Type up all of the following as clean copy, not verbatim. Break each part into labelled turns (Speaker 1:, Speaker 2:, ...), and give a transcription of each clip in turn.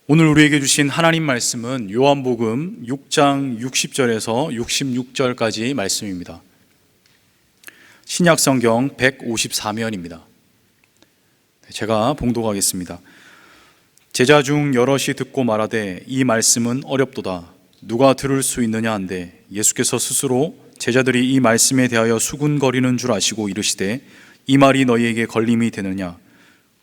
Speaker 1: 오늘 우리에게 주신 하나님 말씀은 요한복음 6장 60절에서 66절까지 말씀입니다. 신약성경 154면입니다. 제가 봉독하겠습니다. 제자 중 여럿이 듣고 말하되 이 말씀은 어렵도다. 누가 들을 수 있느냐 한데 예수께서 스스로 제자들이 이 말씀에 대하여 수군거리는 줄 아시고 이르시되 이 말이 너희에게 걸림이 되느냐?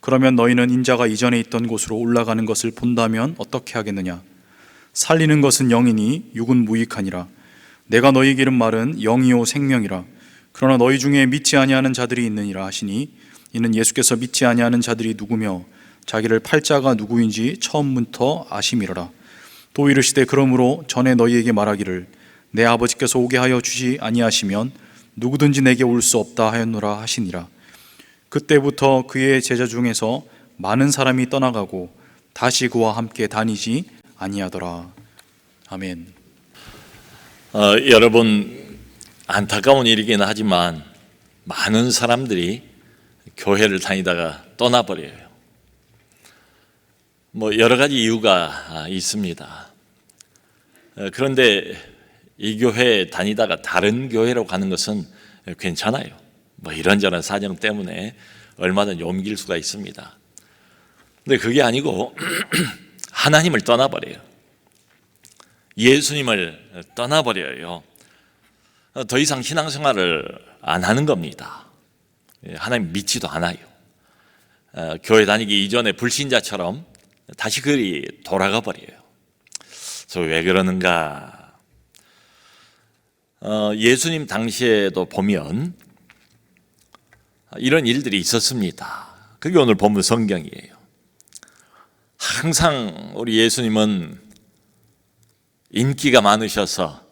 Speaker 1: 그러면 너희는 인자가 이전에 있던 곳으로 올라가는 것을 본다면 어떻게 하겠느냐? 살리는 것은 영이니 육은 무익하니라. 내가 너희에게 이른 말은 영이요 생명이라. 그러나 너희 중에 믿지 아니하는 자들이 있느니라 하시니 이는 예수께서 믿지 아니하는 자들이 누구며 자기를 팔 자가 누구인지 처음부터 아심이로라. 또 이르시되 그러므로 전에 너희에게 말하기를 내 아버지께서 오게 하여 주지 아니하시면 누구든지 내게 올 수 없다 하였노라 하시니라. 그때부터 그의 제자 중에서 많은 사람이 떠나가고 다시 그와 함께 다니지 아니하더라. 아멘.
Speaker 2: 여러분, 안타까운 일이긴 하지만 많은 사람들이 교회를 다니다가 떠나버려요. 여러 가지 이유가 있습니다. 그런데 이 교회에 다니다가 다른 교회로 가는 것은 괜찮아요. 이런저런 사정 때문에 얼마든지 옮길 수가 있습니다. 근데 그게 아니고 하나님을 떠나버려요. 예수님을 떠나버려요. 더 이상 신앙생활을 안 하는 겁니다. 하나님 믿지도 않아요. 교회 다니기 이전에 불신자처럼 다시 그리 돌아가 버려요. 저 왜 그러는가? 예수님 당시에도 보면 이런 일들이 있었습니다. 그게 오늘 본문 성경이에요. 항상 우리 예수님은 인기가 많으셔서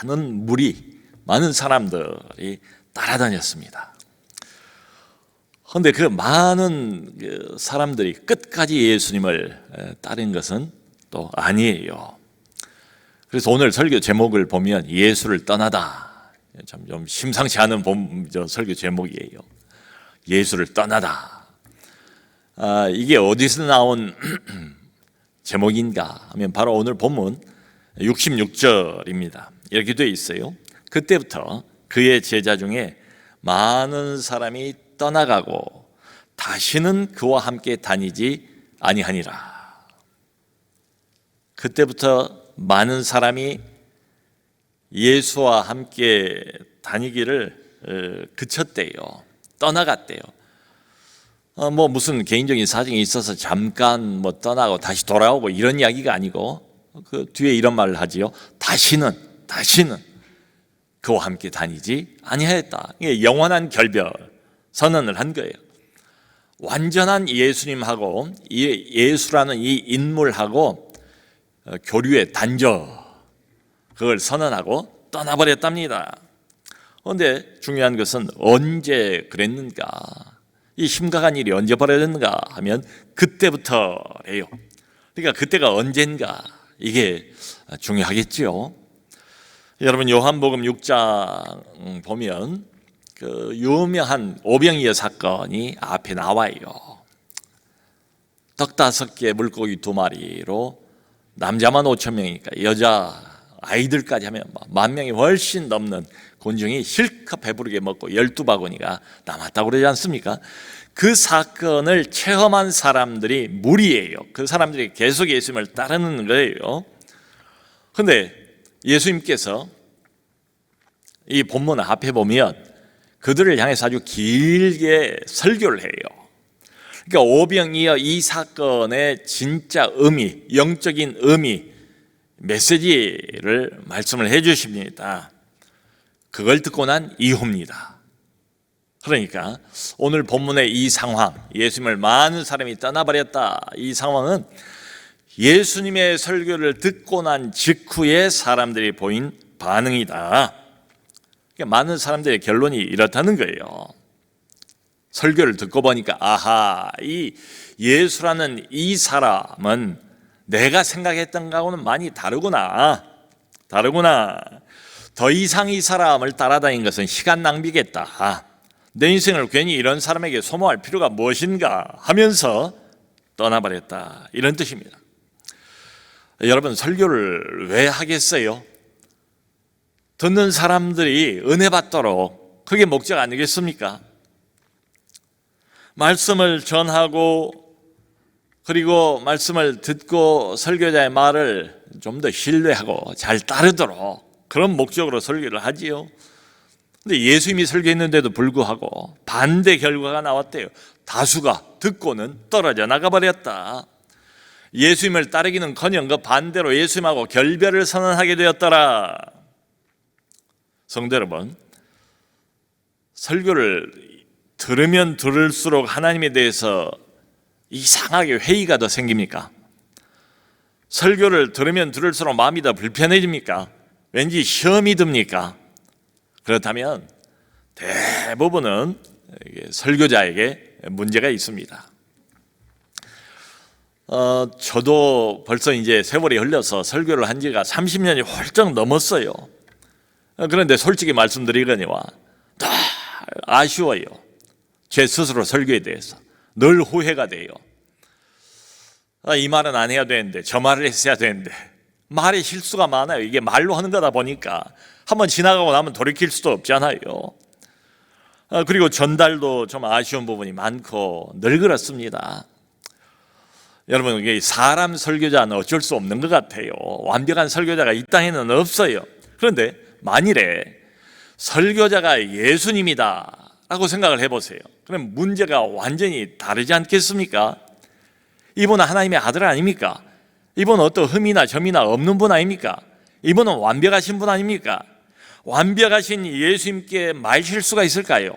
Speaker 2: 많은 무리, 많은 사람들이 따라다녔습니다. 그런데 그 많은 사람들이 끝까지 예수님을 따른 것은 또 아니에요. 그래서 오늘 설교 제목을 보면 예수를 떠나다. 좀 심상치 않은 설교 제목이에요. 예수를 떠나다. 이게 어디서 나온 제목인가 하면 바로 오늘 본문 66절입니다. 이렇게 되어 있어요. 그때부터 그의 제자 중에 많은 사람이 떠나가고 다시는 그와 함께 다니지 아니하니라. 그때부터 많은 사람이 예수와 함께 다니기를 그쳤대요. 떠나갔대요. 무슨 개인적인 사정이 있어서 잠깐 떠나고 다시 돌아오고 이런 이야기가 아니고 그 뒤에 이런 말을 하지요. 다시는 그와 함께 다니지 아니하였다. 이게 영원한 결별 선언을 한 거예요. 완전한 예수님하고 예수라는 이 인물하고 교류의 단절, 그걸 선언하고 떠나버렸답니다. 그런데 중요한 것은 언제 그랬는가? 이 심각한 일이 언제 벌어졌는가 하면 그때부터래요. 그러니까 그때가 언젠가 이게 중요하겠죠. 여러분, 요한복음 6장 보면 그 유명한 오병이어 사건이 앞에 나와요. 떡 5개 물고기 2마리로 남자만 5,000명이니까 여자 아이들까지 하면 10,000명이 훨씬 넘는 군중이 실컷 배부르게 먹고 12바구니가 남았다고 그러지 않습니까? 그 사건을 체험한 사람들이 무리예요. 그 사람들이 계속 예수님을 따르는 거예요. 그런데 예수님께서 이 본문 앞에 보면 그들을 향해서 아주 길게 설교를 해요. 그러니까 오병이어 이 사건의 진짜 의미, 영적인 의미, 메시지를 말씀을 해 주십니다. 그걸 듣고 난 이후입니다. 그러니까 오늘 본문의 이 상황, 예수님을 많은 사람이 떠나버렸다, 이 상황은 예수님의 설교를 듣고 난 직후에 사람들이 보인 반응이다. 그러니까 많은 사람들의 결론이 이렇다는 거예요. 설교를 듣고 보니까 아하, 이 예수라는 이 사람은 내가 생각했던 거하고는 많이 다르구나. 더 이상 이 사람을 따라다닌 것은 시간 낭비겠다. 내 인생을 괜히 이런 사람에게 소모할 필요가 무엇인가 하면서 떠나버렸다, 이런 뜻입니다. 여러분, 설교를 왜 하겠어요? 듣는 사람들이 은혜 받도록, 그게 목적 아니겠습니까? 말씀을 전하고 그리고 말씀을 듣고 설교자의 말을 좀 더 신뢰하고 잘 따르도록 그런 목적으로 설교를 하지요. 근데 예수님이 설교했는데도 불구하고 반대 결과가 나왔대요. 다수가 듣고는 떨어져 나가버렸다. 예수님을 따르기는커녕 그 반대로 예수님하고 결별을 선언하게 되었더라. 성도 여러분, 설교를 들으면 들을수록 하나님에 대해서 이상하게 회의가 더 생깁니까? 설교를 들으면 들을수록 마음이 더 불편해집니까? 왠지 시험이 듭니까? 그렇다면 대부분은 설교자에게 문제가 있습니다. 저도 벌써 이제 세월이 흘러서 설교를 한 지가 30년이 훌쩍 넘었어요. 그런데 솔직히 말씀드리거니와 다 아쉬워요. 제 스스로 설교에 대해서 늘 후회가 돼요. 이 말은 안 해야 되는데 저 말을 했어야 되는데 말에 실수가 많아요. 이게 말로 하는 거다 보니까 한번 지나가고 나면 돌이킬 수도 없잖아요. 그리고 전달도 좀 아쉬운 부분이 많고 늘 그렇습니다. 여러분, 이게 사람 설교자는 어쩔 수 없는 것 같아요. 완벽한 설교자가 이 땅에는 없어요. 그런데 만일에 설교자가 예수님이다 라고 생각을 해보세요. 그럼 문제가 완전히 다르지 않겠습니까? 이분은 하나님의 아들 아닙니까? 이분은 어떤 흠이나 점이나 없는 분 아닙니까? 이분은 완벽하신 분 아닙니까? 완벽하신 예수님께 말 실수가 있을까요?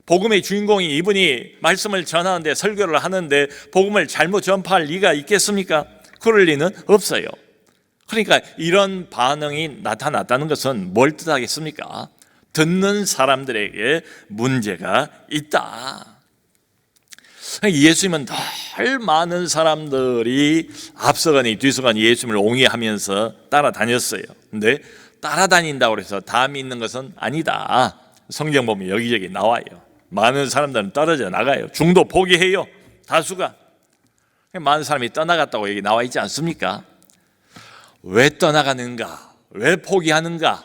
Speaker 2: 복음의 주인공이 이분이 말씀을 전하는데 설교를 하는데 복음을 잘못 전파할 리가 있겠습니까? 그럴 리는 없어요. 그러니까 이런 반응이 나타났다는 것은 뭘 뜻하겠습니까? 듣는 사람들에게 문제가 있다. 예수님은 덜 많은 사람들이 앞서가니 뒤서가니 예수님을 옹이하면서 따라다녔어요. 근데 따라다닌다고 해서 다 믿는 것은 아니다. 성경 보면 여기저기 나와요. 많은 사람들은 떨어져 나가요. 중도 포기해요. 다수가. 많은 사람이 떠나갔다고 여기 나와 있지 않습니까? 왜 떠나가는가? 왜 포기하는가?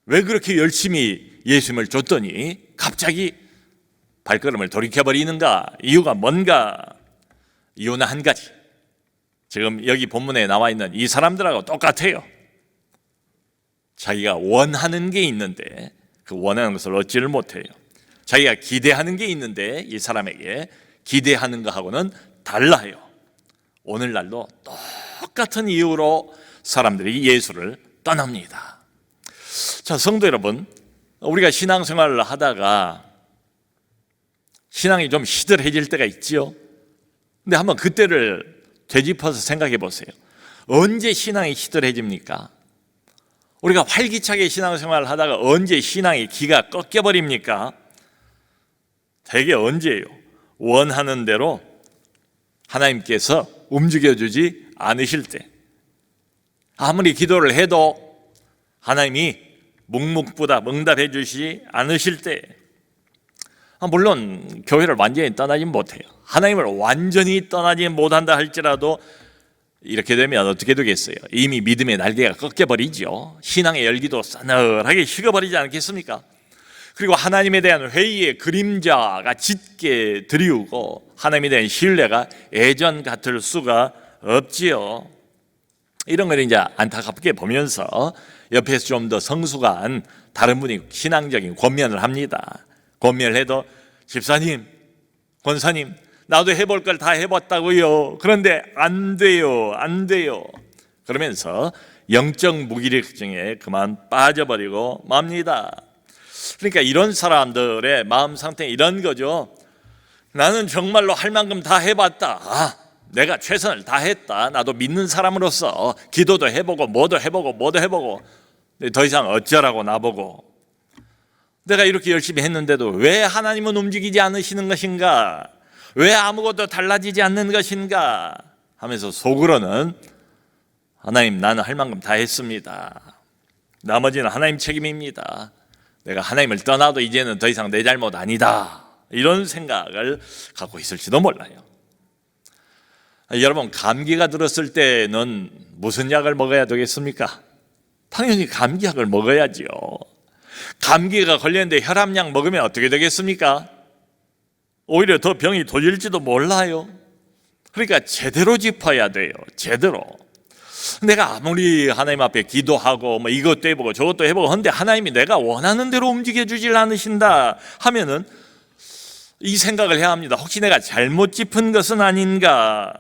Speaker 2: 왜 그렇게 열심히 예수님을 줬더니 갑자기 발걸음을 돌이켜버리는가? 이유가 뭔가? 이유는 한 가지. 지금 여기 본문에 나와 있는 이 사람들하고 똑같아요. 자기가 원하는 게 있는데 그 원하는 것을 얻지를 못해요. 자기가 기대하는 게 있는데 이 사람에게 기대하는 것하고는 달라요. 오늘날도 똑같은 이유로 사람들이 예수를 떠납니다. 자, 성도 여러분, 우리가 신앙생활을 하다가 신앙이 좀 시들해질 때가 있지요. 근데 한번 그때를 되짚어서 생각해 보세요. 언제 신앙이 시들해집니까? 우리가 활기차게 신앙생활을 하다가 언제 신앙의 기가 꺾여버립니까? 대개 언제예요? 원하는 대로 하나님께서 움직여주지 않으실 때, 아무리 기도를 해도 하나님이 묵묵부답 응답해 주시지 않으실 때, 물론 교회를 완전히 떠나지 못해요. 하나님을 완전히 떠나지 못한다 할지라도 이렇게 되면 어떻게 되겠어요? 이미 믿음의 날개가 꺾여버리죠. 신앙의 열기도 싸늘하게 식어버리지 않겠습니까? 그리고 하나님에 대한 회의의 그림자가 짙게 드리우고 하나님에 대한 신뢰가 예전 같을 수가 없지요. 이런 걸 이제 안타깝게 보면서 옆에서 좀 더 성숙한 다른 분이 신앙적인 권면을 합니다. 권면을 해도 집사님, 권사님, 나도 해볼 걸 다 해봤다고요. 그런데 안 돼요. 그러면서 영적 무기력증에 그만 빠져버리고 맙니다. 그러니까 이런 사람들의 마음 상태는 이런 거죠. 나는 정말로 할 만큼 다 해봤다. 내가 최선을 다했다. 나도 믿는 사람으로서 기도도 해보고 뭐도 해보고 더 이상 어쩌라고 나보고. 내가 이렇게 열심히 했는데도 왜 하나님은 움직이지 않으시는 것인가? 왜 아무것도 달라지지 않는 것인가? 하면서 속으로는 하나님, 나는 할 만큼 다 했습니다. 나머지는 하나님 책임입니다. 내가 하나님을 떠나도 이제는 더 이상 내 잘못 아니다. 이런 생각을 갖고 있을지도 몰라요. 여러분, 감기가 들었을 때는 무슨 약을 먹어야 되겠습니까? 당연히 감기약을 먹어야지요. 감기가 걸렸는데 혈압약 먹으면 어떻게 되겠습니까? 오히려 더 병이 도질지도 몰라요. 그러니까 제대로 짚어야 돼요. 제대로. 내가 아무리 하나님 앞에 기도하고 뭐 이것도 해보고 저것도 해보고 하는데 하나님이 내가 원하는 대로 움직여 주질 않으신다 하면은 이 생각을 해야 합니다. 혹시 내가 잘못 짚은 것은 아닌가?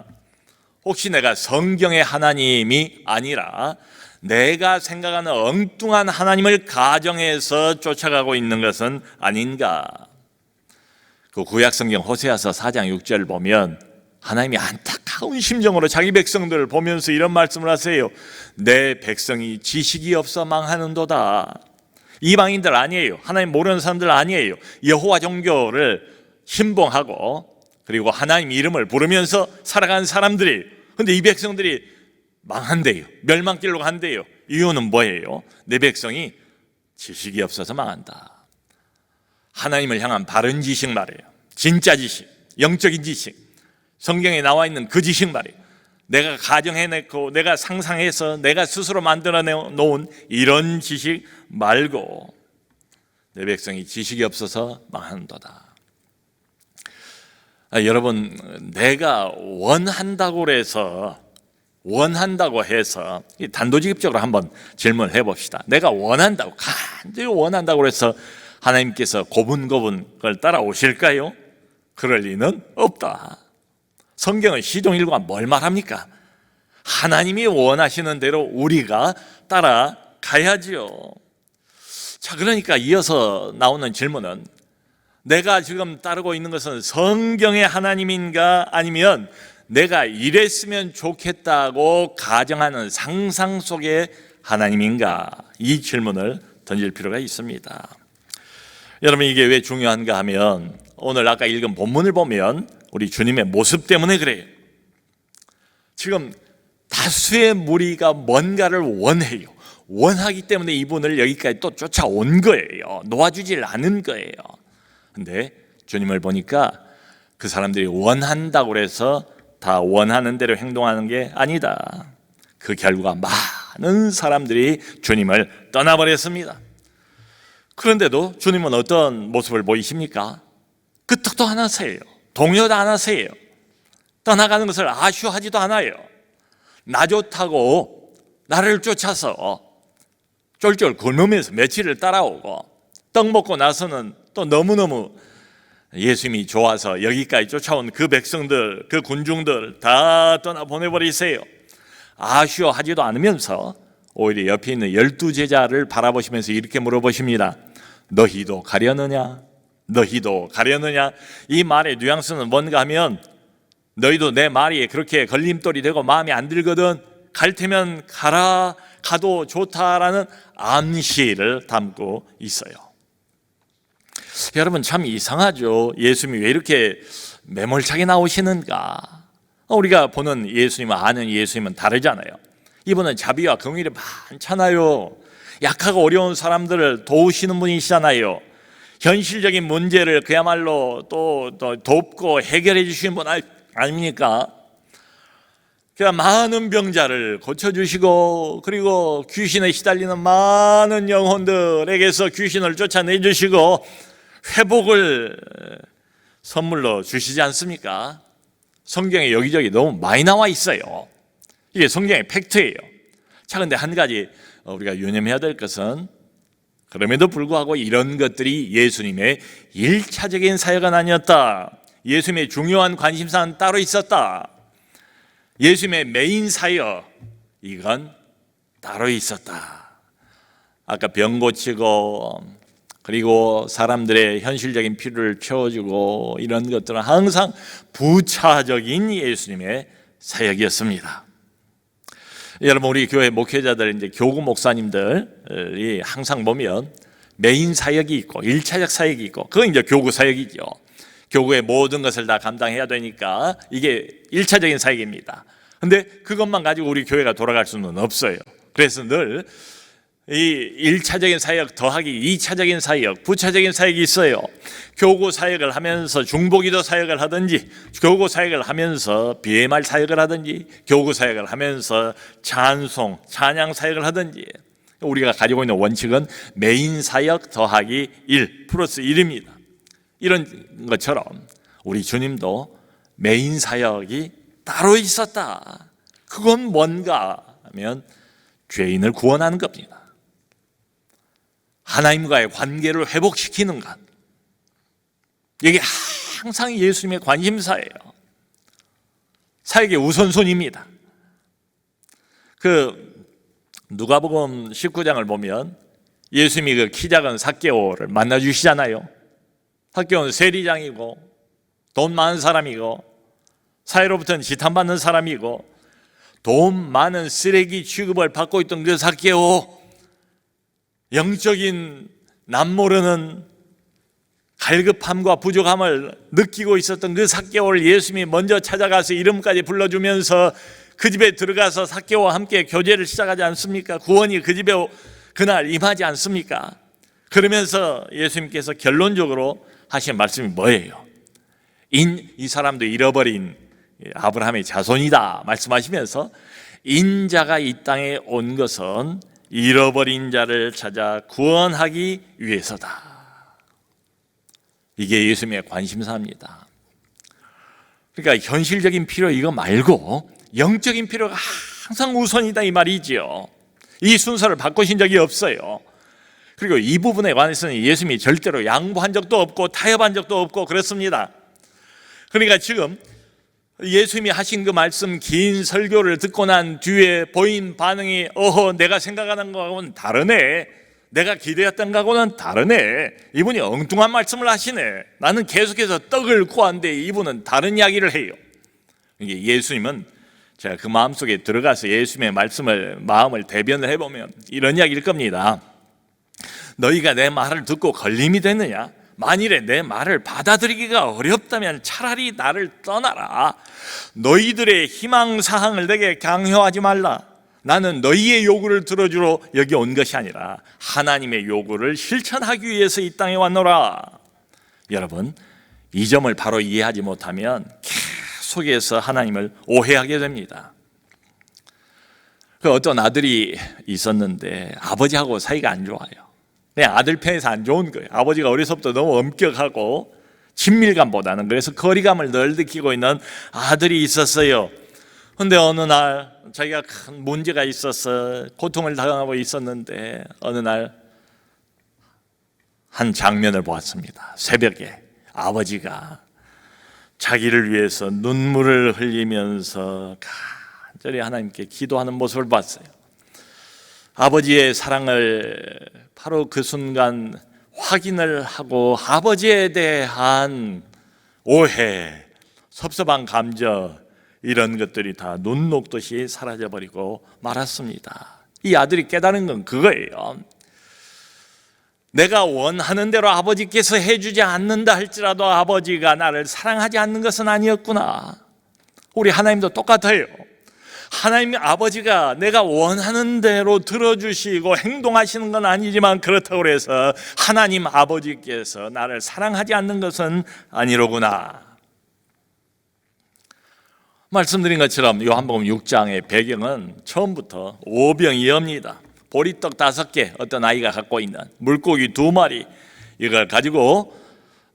Speaker 2: 혹시 내가 성경의 하나님이 아니라 내가 생각하는 엉뚱한 하나님을 가정해서 쫓아가고 있는 것은 아닌가? 그 구약성경 호세아서 4장 6절 보면 하나님이 안타까운 심정으로 자기 백성들을 보면서 이런 말씀을 하세요. 내 백성이 지식이 없어 망하는도다. 이방인들 아니에요. 하나님 모르는 사람들 아니에요. 여호와 종교를 신봉하고 그리고 하나님 이름을 부르면서 살아가는 사람들이, 근데 이 백성들이 망한대요. 멸망길로 간대요. 이유는 뭐예요? 내 백성이 지식이 없어서 망한다. 하나님을 향한 바른 지식 말이에요. 진짜 지식, 영적인 지식, 성경에 나와 있는 그 지식 말이에요. 내가 가정해내고 내가 상상해서 내가 스스로 만들어 놓은 이런 지식 말고 내 백성이 지식이 없어서 망한도다. 여러분, 내가 원한다고 해서 단도직입적으로 한번 질문을 해봅시다. 내가 원한다고, 간절히 원한다고 해서 하나님께서 고분고분 그걸 따라오실까요? 그럴 리는 없다. 성경은 시종일관 뭘 말합니까? 하나님이 원하시는 대로 우리가 따라가야지요. 자, 그러니까 이어서 나오는 질문은 내가 지금 따르고 있는 것은 성경의 하나님인가 아니면 내가 이랬으면 좋겠다고 가정하는 상상 속의 하나님인가? 이 질문을 던질 필요가 있습니다. 여러분, 이게 왜 중요한가 하면 오늘 아까 읽은 본문을 보면 우리 주님의 모습 때문에 그래요. 지금 다수의 무리가 뭔가를 원해요. 원하기 때문에 이분을 여기까지 또 쫓아온 거예요. 놓아주질 않은 거예요. 근데 주님을 보니까 그 사람들이 원한다고 해서 다 원하는 대로 행동하는 게 아니다. 그 결과 많은 사람들이 주님을 떠나버렸습니다. 그런데도 주님은 어떤 모습을 보이십니까? 끄떡도 안 하세요. 동요도 안 하세요. 떠나가는 것을 아쉬워하지도 않아요. 나 좋다고 나를 쫓아서 쫄쫄 굶으면서 며칠을 따라오고 떡 먹고 나서는 또 너무너무 예수님이 좋아서 여기까지 쫓아온 그 백성들, 그 군중들 다 떠나보내버리세요. 아쉬워하지도 않으면서 오히려 옆에 있는 12제자를 바라보시면서 이렇게 물어보십니다. 너희도 가려느냐? 너희도 가려느냐? 이 말의 뉘앙스는 뭔가 하면 너희도 내 말이 그렇게 걸림돌이 되고 마음에 안 들거든 갈 테면 가라, 가도 좋다라는 암시를 담고 있어요. 여러분, 참 이상하죠. 예수님이 왜 이렇게 매몰차게 나오시는가? 우리가 보는 예수님과 아는 예수님은 다르잖아요. 이분은 자비와 긍휼이 많잖아요. 약하고 어려운 사람들을 도우시는 분이시잖아요. 현실적인 문제를 그야말로 또 돕고 해결해 주시는 분 아닙니까? 그러니까 많은 병자를 고쳐주시고 그리고 귀신에 시달리는 많은 영혼들에게서 귀신을 쫓아내주시고 회복을 선물로 주시지 않습니까? 성경에 여기저기 너무 많이 나와 있어요. 이게 성경의 팩트예요. 자, 근데 한 가지 우리가 유념해야 될 것은 그럼에도 불구하고 이런 것들이 예수님의 1차적인 사역은 아니었다. 예수님의 중요한 관심사는 따로 있었다. 예수님의 메인 사역, 이건 따로 있었다. 아까 병 고치고 그리고 사람들의 현실적인 필요를 채워주고 이런 것들은 항상 부차적인 예수님의 사역이었습니다. 여러분, 우리 교회 목회자들, 이제 교구 목사님들이 항상 보면 메인 사역이 있고 1차적 사역이 있고 그건 이제 교구 사역이죠. 교구의 모든 것을 다 감당해야 되니까 이게 1차적인 사역입니다. 근데 그것만 가지고 우리 교회가 돌아갈 수는 없어요. 그래서 늘 이 1차적인 사역 더하기 2차적인 사역, 부차적인 사역이 있어요. 교구 사역을 하면서 중보기도 사역을 하든지, 교구 사역을 하면서 BMR 사역을 하든지, 교구 사역을 하면서 찬송, 찬양 사역을 하든지, 우리가 가지고 있는 원칙은 메인 사역 더하기 1 플러스 1입니다. 이런 것처럼 우리 주님도 메인 사역이 따로 있었다. 그건 뭔가 하면 죄인을 구원하는 겁니다. 하나님과의 관계를 회복시키는 것. 이게 항상 예수님의 관심사예요. 사역의 우선순위입니다. 누가복음 19장을 보면 예수님이 그 키 작은 삭개오를 만나 주시잖아요. 삭개오는 세리장이고 돈 많은 사람이고 사회로부터는 지탄받는 사람이고 돈 많은 쓰레기 취급을 받고 있던 그 삭개오, 영적인 남모르는 갈급함과 부족함을 느끼고 있었던 그 삭개오를 예수님이 먼저 찾아가서 이름까지 불러주면서 그 집에 들어가서 삭개오와 함께 교제를 시작하지 않습니까? 구원이 그 집에 그날 임하지 않습니까? 그러면서 예수님께서 결론적으로 하신 말씀이 뭐예요? 이 사람도 잃어버린 아브라함의 자손이다 말씀하시면서 인자가 이 땅에 온 것은 잃어버린 자를 찾아 구원하기 위해서다. 이게 예수님의 관심사입니다. 그러니까 현실적인 필요 이거 말고 영적인 필요가 항상 우선이다 이 말이지요. 이 순서를 바꾸신 적이 없어요. 그리고 이 부분에 관해서는 예수님이 절대로 양보한 적도 없고 타협한 적도 없고 그렇습니다. 그러니까 지금 예수님이 하신 그 말씀 긴 설교를 듣고 난 뒤에 보인 반응이 내가 생각하는 거하고는 다르네, 내가 기대했던 거하고는 다르네, 이분이 엉뚱한 말씀을 하시네, 나는 계속해서 떡을 구하는데 이분은 다른 이야기를 해요. 이게 예수님은 제가 그 마음속에 들어가서 예수님의 마음을 대변을 해보면 이런 이야기일 겁니다. 너희가 내 말을 듣고 걸림이 됐느냐? 만일에 내 말을 받아들이기가 어렵다면 차라리 나를 떠나라. 너희들의 희망사항을 내게 강요하지 말라. 나는 너희의 요구를 들어주러 여기 온 것이 아니라 하나님의 요구를 실천하기 위해서 이 땅에 왔노라. 여러분, 이 점을 바로 이해하지 못하면 계속해서 하나님을 오해하게 됩니다. 어떤 아들이 있었는데 아버지하고 사이가 안 좋아요. 그냥 아들 편에서 안 좋은 거예요. 아버지가 어려서부터 너무 엄격하고 친밀감보다는 그래서 거리감을 늘 느끼고 있는 아들이 있었어요. 그런데 어느 날 자기가 큰 문제가 있어서 고통을 당하고 있었는데 어느 날 한 장면을 보았습니다. 새벽에 아버지가 자기를 위해서 눈물을 흘리면서 간절히 하나님께 기도하는 모습을 봤어요. 아버지의 사랑을 바로 그 순간 확인을 하고 아버지에 대한 오해, 섭섭한 감정, 이런 것들이 다 눈 녹듯이 사라져버리고 말았습니다. 이 아들이 깨달은 건 그거예요. 내가 원하는 대로 아버지께서 해주지 않는다 할지라도 아버지가 나를 사랑하지 않는 것은 아니었구나. 우리 하나님도 똑같아요. 하나님 아버지가 내가 원하는 대로 들어주시고 행동하시는 건 아니지만 그렇다고 해서 하나님 아버지께서 나를 사랑하지 않는 것은 아니로구나. 말씀드린 것처럼 요한복음 6장의 배경은 처음부터 오병이어입니다. 보리떡 5개 어떤 아이가 갖고 있는 물고기 2마리, 이걸 가지고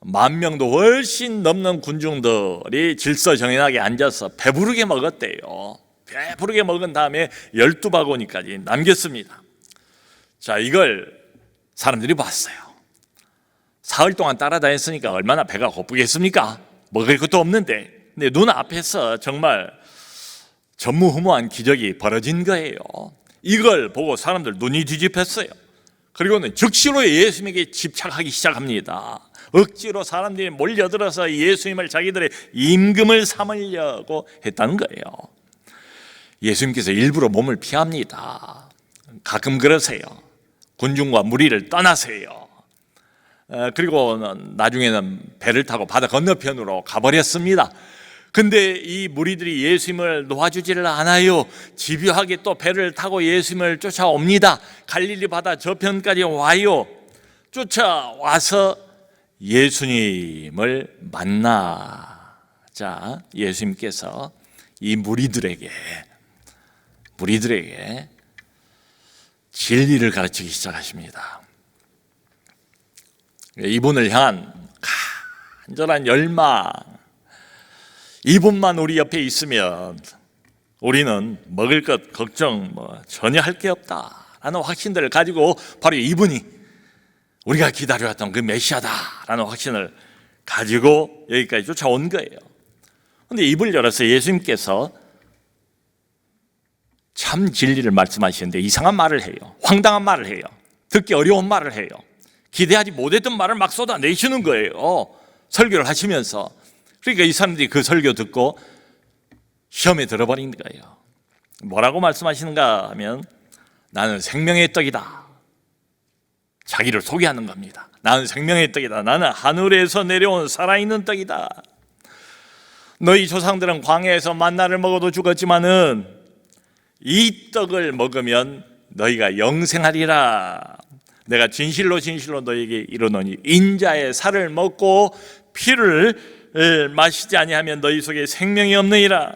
Speaker 2: 10,000명도 훨씬 넘는 군중들이 질서정연하게 앉아서 배부르게 먹었대요. 배부르게 먹은 다음에 12바구니까지 남겼습니다. 자, 이걸 사람들이 봤어요. 사흘 동안 따라다녔으니까 얼마나 배가 고프겠습니까? 먹을 것도 없는데. 근데 눈앞에서 정말 전무후무한 기적이 벌어진 거예요. 이걸 보고 사람들 눈이 뒤집혔어요. 그리고는 즉시로 예수님에게 집착하기 시작합니다. 억지로 사람들이 몰려들어서 예수님을 자기들의 임금을 삼으려고 했다는 거예요. 예수님께서 일부러 몸을 피합니다. 가끔 그러세요. 군중과 무리를 떠나세요. 그리고 나중에는 배를 타고 바다 건너편으로 가버렸습니다. 근데 이 무리들이 예수님을 놓아주지를 않아요. 집요하게 또 배를 타고 예수님을 쫓아옵니다. 갈릴리 바다 저편까지 와요. 쫓아와서 예수님을 만나자 예수님께서 이 무리들에게 진리를 가르치기 시작하십니다. 이분을 향한 간절한 열망, 이분만 우리 옆에 있으면 우리는 먹을 것 걱정 전혀 할 게 없다라는 확신들을 가지고 바로 이분이 우리가 기다려왔던 그 메시아다라는 확신을 가지고 여기까지 쫓아온 거예요. 그런데 입을 열어서 예수님께서 참 진리를 말씀하시는데 이상한 말을 해요. 황당한 말을 해요. 듣기 어려운 말을 해요. 기대하지 못했던 말을 막 쏟아내시는 거예요. 설교를 하시면서. 그러니까 이 사람들이 그 설교 듣고 시험에 들어버린 거예요. 뭐라고 말씀하시는가 하면 나는 생명의 떡이다. 자기를 소개하는 겁니다. 나는 생명의 떡이다. 나는 하늘에서 내려온 살아있는 떡이다. 너희 조상들은 광야에서 만나를 먹어도 죽었지만은 이 떡을 먹으면 너희가 영생하리라. 내가 진실로 너희에게 이르노니 인자의 살을 먹고 피를 마시지 아니하면 너희 속에 생명이 없느니라.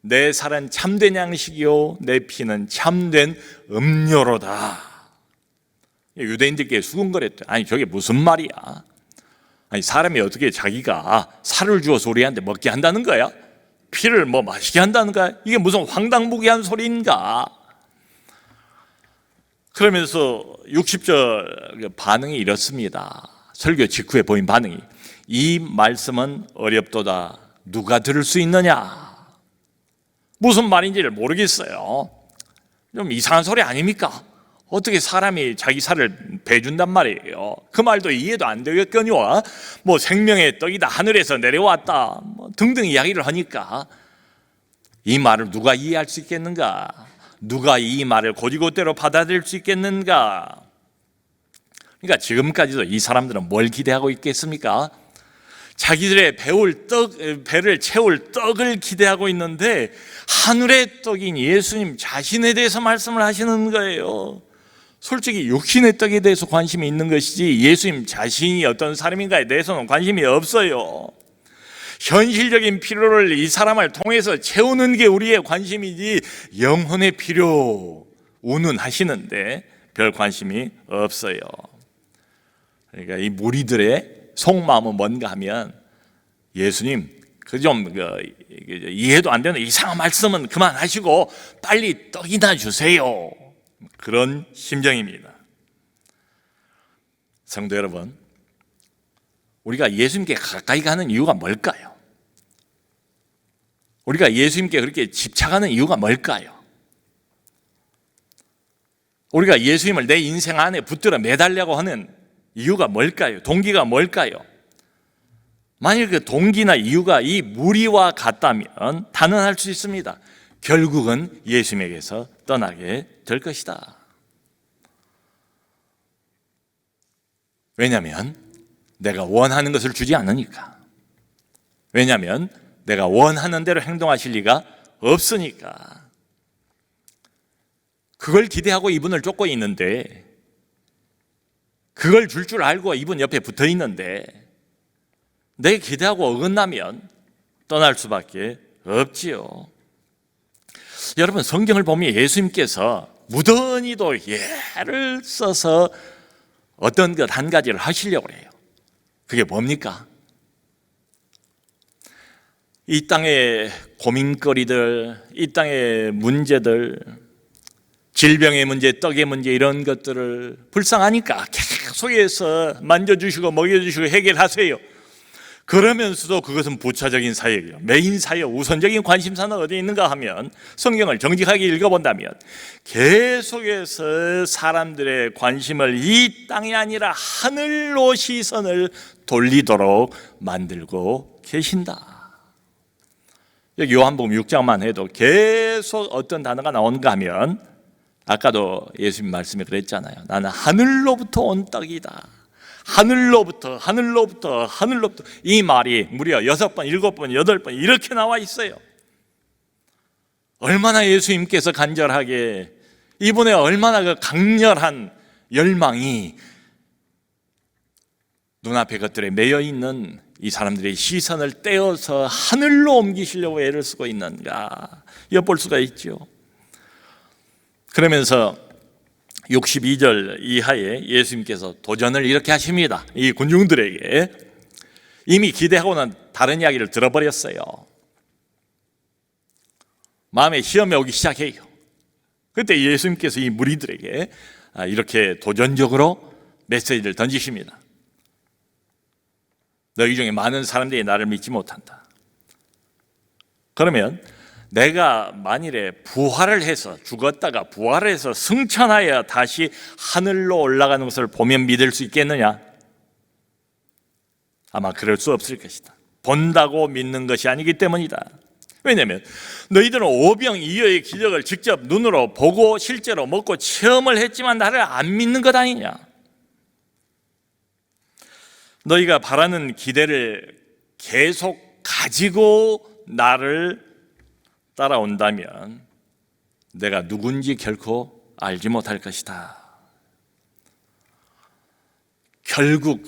Speaker 2: 내 살은 참된 양식이요 내 피는 참된 음료로다. 유대인들께 수군거렸대. 아니 저게 무슨 말이야? 아니 사람이 어떻게 자기가 살을 주어서 우리한테 먹게 한다는 거야? 피를 마시게 한다는 거야? 이게 무슨 황당무계한 소리인가? 그러면서 60절 반응이 이렇습니다. 설교 직후에 보인 반응이 이 말씀은 어렵도다. 누가 들을 수 있느냐? 무슨 말인지를 모르겠어요. 좀 이상한 소리 아닙니까? 어떻게 사람이 자기 살을 배준단 말이에요. 그 말도 이해도 안 되겠거니와 생명의 떡이다, 하늘에서 내려왔다 등등 이야기를 하니까 이 말을 누가 이해할 수 있겠는가? 누가 이 말을 고지고대로 받아들일 수 있겠는가? 그러니까 지금까지도 이 사람들은 뭘 기대하고 있겠습니까? 자기들의 배를 채울 떡을 기대하고 있는데 하늘의 떡인 예수님 자신에 대해서 말씀을 하시는 거예요. 솔직히 육신의 떡에 대해서 관심이 있는 것이지 예수님 자신이 어떤 사람인가에 대해서는 관심이 없어요. 현실적인 필요를 이 사람을 통해서 채우는 게 우리의 관심이지 영혼의 필요 운운하시는데 별 관심이 없어요. 그러니까 이 무리들의 속마음은 뭔가 하면 예수님 이해도 안 되는 이상한 말씀은 그만하시고 빨리 떡이나 주세요. 그런 심정입니다. 성도 여러분, 우리가 예수님께 가까이 가는 이유가 뭘까요? 우리가 예수님께 그렇게 집착하는 이유가 뭘까요? 우리가 예수님을 내 인생 안에 붙들어 매달려고 하는 이유가 뭘까요? 동기가 뭘까요? 만일 그 동기나 이유가 이 무리와 같다면 단언할 수 있습니다. 결국은 예수님에게서 떠나게 될 것이다. 왜냐하면 내가 원하는 것을 주지 않으니까. 왜냐하면 내가 원하는 대로 행동하실 리가 없으니까. 그걸 기대하고 이분을 쫓고 있는데, 그걸 줄 알고 이분 옆에 붙어 있는데 내 기대하고 어긋나면 떠날 수밖에 없지요. 여러분, 성경을 보면 예수님께서 무던히도 예를 써서 어떤 것 한 가지를 하시려고 해요. 그게 뭡니까? 이 땅의 고민거리들, 이 땅의 문제들, 질병의 문제, 떡의 문제 이런 것들을 불쌍하니까 계속해서 만져주시고 먹여주시고 해결하세요. 그러면서도 그것은 부차적인 사역이에요. 메인 사역, 우선적인 관심사는 어디에 있는가 하면 성경을 정직하게 읽어본다면 계속해서 사람들의 관심을 이 땅이 아니라 하늘로 시선을 돌리도록 만들고 계신다. 여기 요한복음 6장만 해도 계속 어떤 단어가 나오는가 하면 아까도 예수님 말씀이 그랬잖아요. 나는 하늘로부터 온 떡이다. 하늘로부터 이 말이 무려 6번, 7번, 8번 이렇게 나와 있어요. 얼마나 예수님께서 간절하게, 이분의 얼마나 그 강렬한 열망이 눈앞의 것들에 매여 있는 이 사람들의 시선을 떼어서 하늘로 옮기시려고 애를 쓰고 있는가 엿볼 수가 있죠. 그러면서 62절 이하에 예수님께서 도전을 이렇게 하십니다. 이 군중들에게 이미 기대하고는 다른 이야기를 들어버렸어요. 마음에 시험이 오기 시작해요. 그때 예수님께서 이 무리들에게 이렇게 도전적으로 메시지를 던지십니다. 너희 중에 많은 사람들이 나를 믿지 못한다. 그러면 내가 만일에 부활을 해서, 죽었다가 부활을 해서 승천하여 다시 하늘로 올라가는 것을 보면 믿을 수 있겠느냐? 아마 그럴 수 없을 것이다. 본다고 믿는 것이 아니기 때문이다. 왜냐하면 너희들은 오병이어의 기적을 직접 눈으로 보고 실제로 먹고 체험을 했지만 나를 안 믿는 것 아니냐? 너희가 바라는 기대를 계속 가지고 나를 따라온다면 내가 누군지 결코 알지 못할 것이다. 결국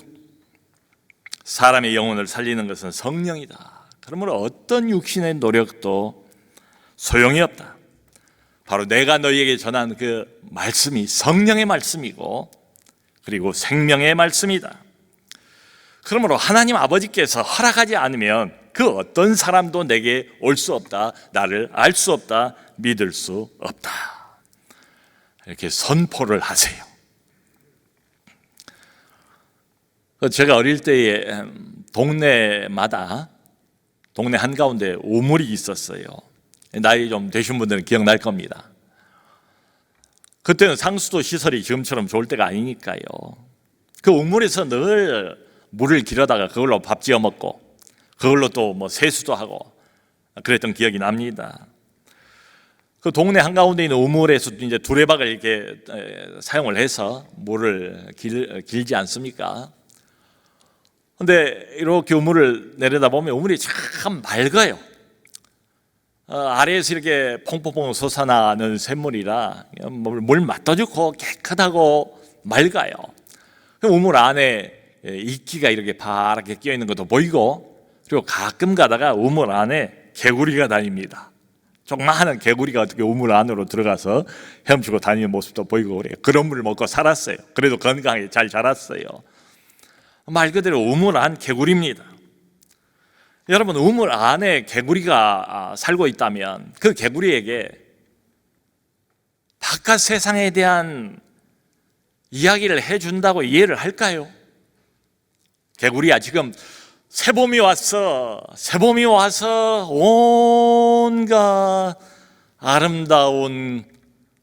Speaker 2: 사람의 영혼을 살리는 것은 성령이다. 그러므로 어떤 육신의 노력도 소용이 없다. 바로 내가 너희에게 전한 그 말씀이 성령의 말씀이고 그리고 생명의 말씀이다. 그러므로 하나님 아버지께서 허락하지 않으면 그 어떤 사람도 내게 올 수 없다, 나를 알 수 없다, 믿을 수 없다. 이렇게 선포를 하세요. 제가 어릴 때에 동네마다 동네 한가운데 우물이 있었어요. 나이 좀 되신 분들은 기억날 겁니다. 그때는 상수도 시설이 지금처럼 좋을 때가 아니니까요. 그 우물에서 늘 물을 길어다가 그걸로 밥 지어 먹고 그걸로 또 뭐 세수도 하고 그랬던 기억이 납니다. 그 동네 한가운데 있는 우물에서 이제 두레박을 이렇게 사용을 해서 물을 길지 않습니까? 근데 이렇게 우물을 내려다보면 우물이 참 맑아요. 아래에서 이렇게 퐁퐁퐁 솟아나는 샘물이라 물 맛도 좋고 깨끗하고 맑아요. 우물 안에 이끼가 이렇게 파랗게 끼어 있는 것도 보이고, 그리고 가끔 가다가 우물 안에 개구리가 다닙니다. 조그마한 개구리가 어떻게 우물 안으로 들어가서 헤엄치고 다니는 모습도 보이고 그래요. 그런 물을 먹고 살았어요. 그래도 건강하게 잘 자랐어요. 말 그대로 우물 안 개구리입니다. 여러분, 우물 안에 개구리가 살고 있다면 그 개구리에게 바깥 세상에 대한 이야기를 해준다고 이해를 할까요? 개구리야, 지금 새봄이 와서 온갖 아름다운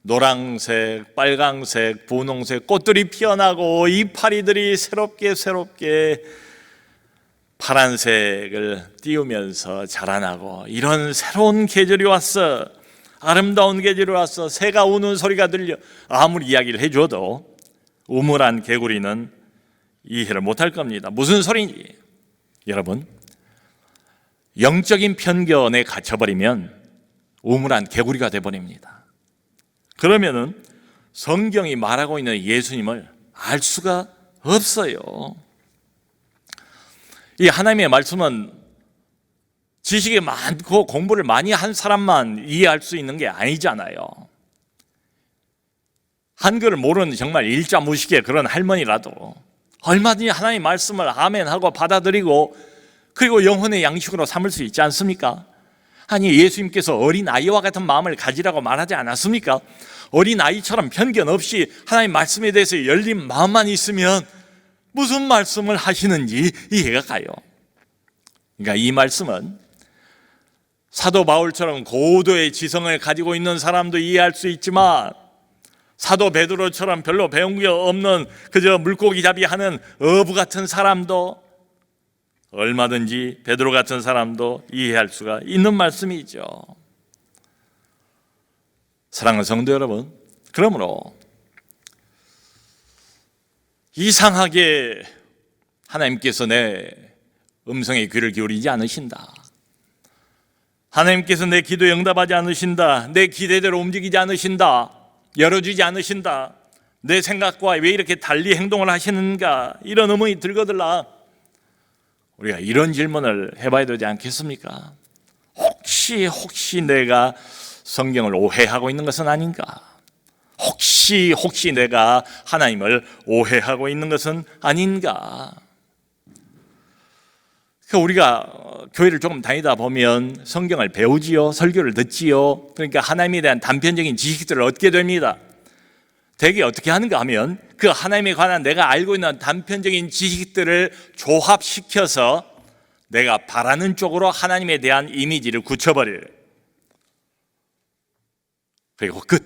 Speaker 2: 노란색, 빨강색, 분홍색 꽃들이 피어나고 이파리들이 새롭게 파란색을 띄우면서 자라나고, 이런 새로운 계절이 왔어, 아름다운 계절이 왔어, 새가 우는 소리가 들려. 아무리 이야기를 해줘도 우물안 개구리는 이해를 못할 겁니다. 무슨 소리인지. 여러분, 영적인 편견에 갇혀버리면 우물안 개구리가 돼버립니다. 그러면은 성경이 말하고 있는 예수님을 알 수가 없어요. 이 하나님의 말씀은 지식이 많고 공부를 많이 한 사람만 이해할 수 있는 게 아니잖아요. 한글을 모르는 정말 일자무식의 그런 할머니라도 얼마든지 하나님의 말씀을 아멘하고 받아들이고 그리고 영혼의 양식으로 삼을 수 있지 않습니까? 아니, 예수님께서 어린아이와 같은 마음을 가지라고 말하지 않았습니까? 어린아이처럼 편견 없이 하나님의 말씀에 대해서 열린 마음만 있으면 무슨 말씀을 하시는지 이해가 가요. 그러니까 이 말씀은 사도 바울처럼 고도의 지성을 가지고 있는 사람도 이해할 수 있지만 사도 베드로처럼 별로 배운 게 없는 그저 물고기 잡이 하는 어부 같은 사람도, 얼마든지 베드로 같은 사람도 이해할 수가 있는 말씀이죠. 사랑하는 성도 여러분, 그러므로 이상하게 하나님께서 내 음성에 귀를 기울이지 않으신다. 하나님께서 내 기도에 응답하지 않으신다. 내 기대대로 움직이지 않으신다. 열어주지 않으신다. 내 생각과 왜 이렇게 달리 행동을 하시는가, 이런 의문이 들거들라. 우리가 이런 질문을 해봐야 되지 않겠습니까? 혹시 내가 성경을 오해하고 있는 것은 아닌가? 혹시 내가 하나님을 오해하고 있는 것은 아닌가? 우리가 교회를 조금 다니다 보면 성경을 배우지요, 설교를 듣지요. 그러니까 하나님에 대한 단편적인 지식들을 얻게 됩니다. 대개 어떻게 하는가 하면 그 하나님에 관한 내가 알고 있는 단편적인 지식들을 조합시켜서 내가 바라는 쪽으로 하나님에 대한 이미지를 굳혀버려요. 그리고 끝.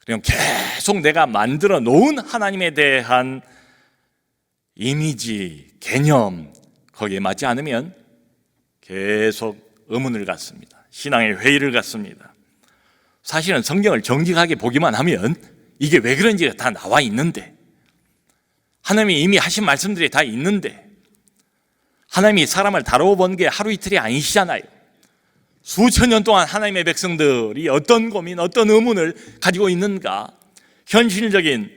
Speaker 2: 그리고 계속 내가 만들어 놓은 하나님에 대한 이미지, 개념, 거기에 맞지 않으면 계속 의문을 갖습니다. 신앙의 회의를 갖습니다. 사실은 성경을 정직하게 보기만 하면 이게 왜 그런지가 다 나와 있는데, 하나님이 이미 하신 말씀들이 다 있는데, 하나님이 사람을 다루어 본 게 하루 이틀이 아니시잖아요. 수천 년 동안 하나님의 백성들이 어떤 고민, 어떤 의문을 가지고 있는가, 현실적인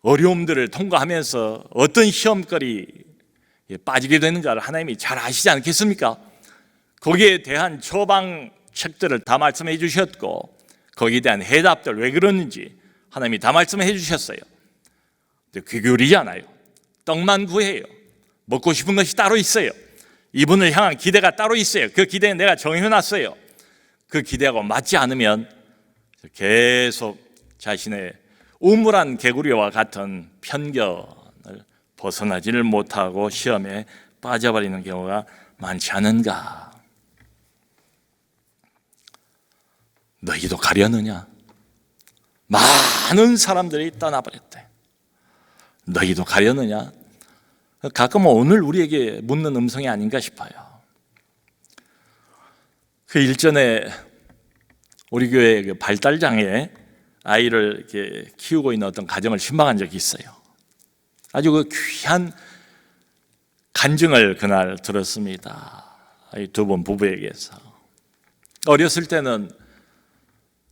Speaker 2: 어려움들을 통과하면서 어떤 시험거리에 빠지게 되는가를 하나님이 잘 아시지 않겠습니까? 거기에 대한 처방책들을 다 말씀해 주셨고, 거기에 대한 해답들 왜 그러는지 하나님이 다 말씀해 주셨어요. 근데 귀 기울이지 않아요. 떡만 구해요. 먹고 싶은 것이 따로 있어요. 이분을 향한 기대가 따로 있어요. 그 기대는 내가 정해놨어요. 그 기대하고 맞지 않으면 계속 자신의 우물한 개구리와 같은 편견을 벗어나지를 못하고 시험에 빠져버리는 경우가 많지 않은가? 너희도 가려느냐? 많은 사람들이 떠나버렸대. 너희도 가려느냐? 가끔은 오늘 우리에게 묻는 음성이 아닌가 싶어요. 그 일전에 우리 교회 그 발달장애 아이를 이렇게 키우고 있는 어떤 가정을 신방한 적이 있어요. 아주 그 귀한 간증을 그날 들었습니다. 이 두 분 부부에게서. 어렸을 때는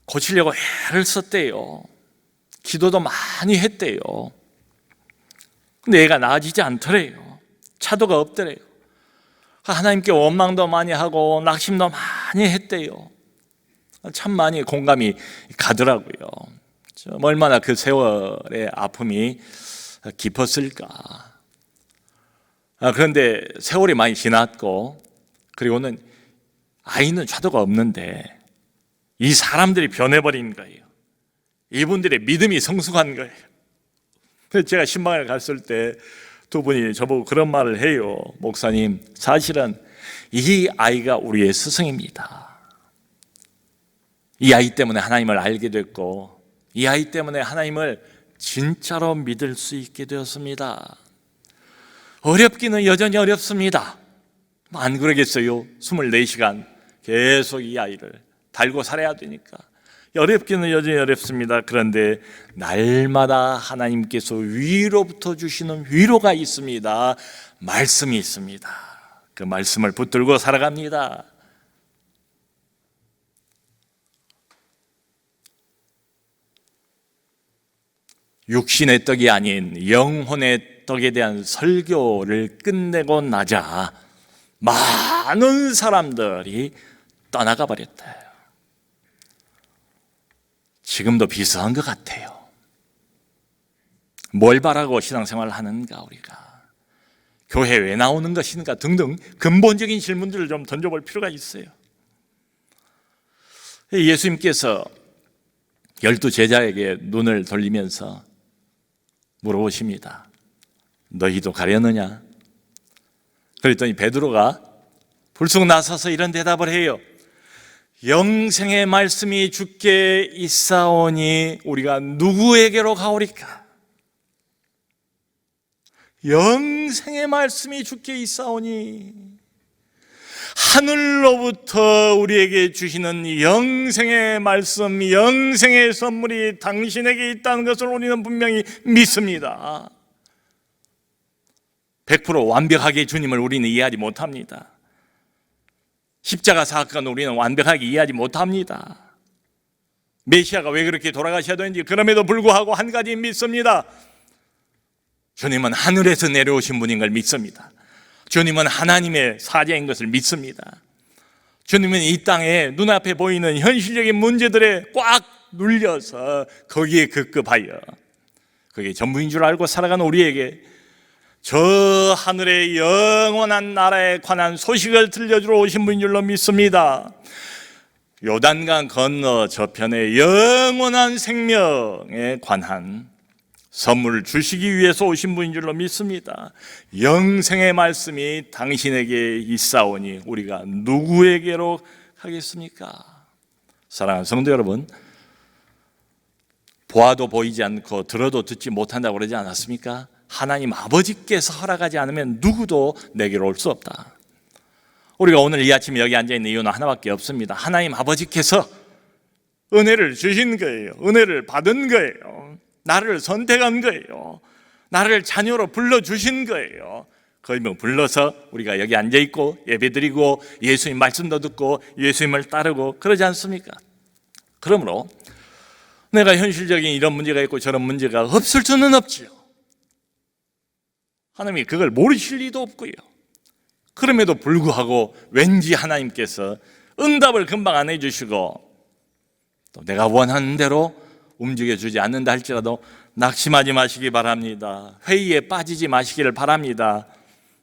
Speaker 2: 고치려고 애를 썼대요. 기도도 많이 했대요. 근데 애가 나아지지 않더래요. 차도가 없더래요. 하나님께 원망도 많이 하고 낙심도 많이 했대요. 참 많이 공감이 가더라고요. 얼마나 그 세월의 아픔이 깊었을까. 그런데 세월이 많이 지났고, 그리고는 아이는 차도가 없는데 이 사람들이 변해버린 거예요. 이분들의 믿음이 성숙한 거예요. 그래서 제가 신방을 갔을 때 두 분이 저보고 그런 말을 해요. 목사님, 사실은 이 아이가 우리의 스승입니다. 이 아이 때문에 하나님을 알게 됐고, 이 아이 때문에 하나님을 진짜로 믿을 수 있게 되었습니다. 어렵기는 여전히 어렵습니다. 안 그러겠어요? 24시간 계속 이 아이를 달고 살아야 되니까. 어렵기는 여전히 어렵습니다. 그런데 날마다 하나님께서 위로부터 주시는 위로가 있습니다. 말씀이 있습니다. 그 말씀을 붙들고 살아갑니다. 육신의 떡이 아닌 영혼의 떡에 대한 설교를 끝내고 나자 많은 사람들이 떠나가 버렸다. 지금도 비슷한 것 같아요. 뭘 바라고 신앙생활을 하는가, 우리가 교회 왜 나오는 것인가 등등 근본적인 질문들을 좀 던져볼 필요가 있어요. 예수님께서 12 제자에게 눈을 돌리면서 물어보십니다. 너희도 가려느냐? 그랬더니 베드로가 불쑥 나서서 이런 대답을 해요. 영생의 말씀이 주께 있사오니 우리가 누구에게로 가오리까? 영생의 말씀이 주께 있사오니, 하늘로부터 우리에게 주시는 영생의 말씀, 영생의 선물이 당신에게 있다는 것을 우리는 분명히 믿습니다. 100% 완벽하게 주님을 우리는 이해하지 못합니다. 십자가 사건 우리는 완벽하게 이해하지 못합니다. 메시아가 왜 그렇게 돌아가셔야 되는지 그럼에도 불구하고 한 가지 믿습니다. 주님은 하늘에서 내려오신 분인 걸 믿습니다. 주님은 하나님의 사자인 것을 믿습니다. 주님은 이 땅에 눈앞에 보이는 현실적인 문제들에 꽉 눌려서 거기에 급급하여 그게 전부인 줄 알고 살아가는 우리에게 저 하늘의 영원한 나라에 관한 소식을 들려주러 오신 분인 줄로 믿습니다. 요단강 건너 저편의 영원한 생명에 관한 선물을 주시기 위해서 오신 분인 줄로 믿습니다. 영생의 말씀이 당신에게 있사오니 우리가 누구에게로 가겠습니까? 사랑하는 성도 여러분, 보아도 보이지 않고 들어도 듣지 못한다고 그러지 않았습니까? 하나님 아버지께서 허락하지 않으면 누구도 내게로 올 수 없다. 우리가 오늘 이 아침에 여기 앉아있는 이유는 하나밖에 없습니다. 하나님 아버지께서 은혜를 주신 거예요. 은혜를 받은 거예요. 나를 선택한 거예요. 나를 자녀로 불러주신 거예요. 그러면 불러서 우리가 여기 앉아있고 예배드리고 예수님 말씀도 듣고 예수님을 따르고 그러지 않습니까? 그러므로 내가 현실적인 이런 문제가 있고 저런 문제가 없을 수는 없지요. 하나님이 그걸 모르실 리도 없고요. 그럼에도 불구하고 왠지 하나님께서 응답을 금방 안 해주시고 또 내가 원하는 대로 움직여주지 않는다 할지라도 낙심하지 마시기 바랍니다. 회의에 빠지지 마시기를 바랍니다.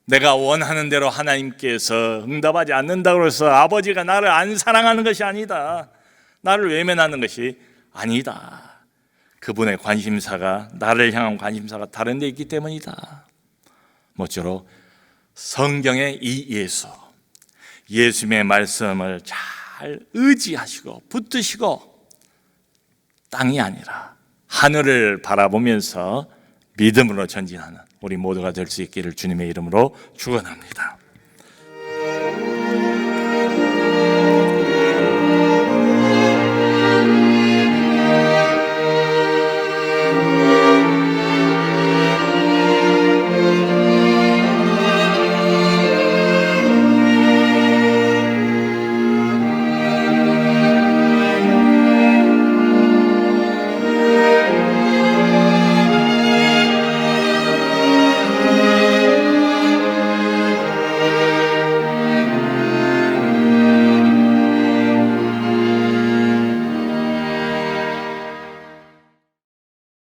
Speaker 2: 내가 원하는 대로 하나님께서 응답하지 않는다고 해서 아버지가 나를 안 사랑하는 것이 아니다. 나를 외면하는 것이 아니다. 그분의 관심사가 나를 향한 관심사가 다른 데 있기 때문이다. 모쪼록 성경의 이 예수님의 말씀을 잘 의지하시고 붙드시고 땅이 아니라 하늘을 바라보면서 믿음으로 전진하는 우리 모두가 될 수 있기를 주님의 이름으로 축원합니다.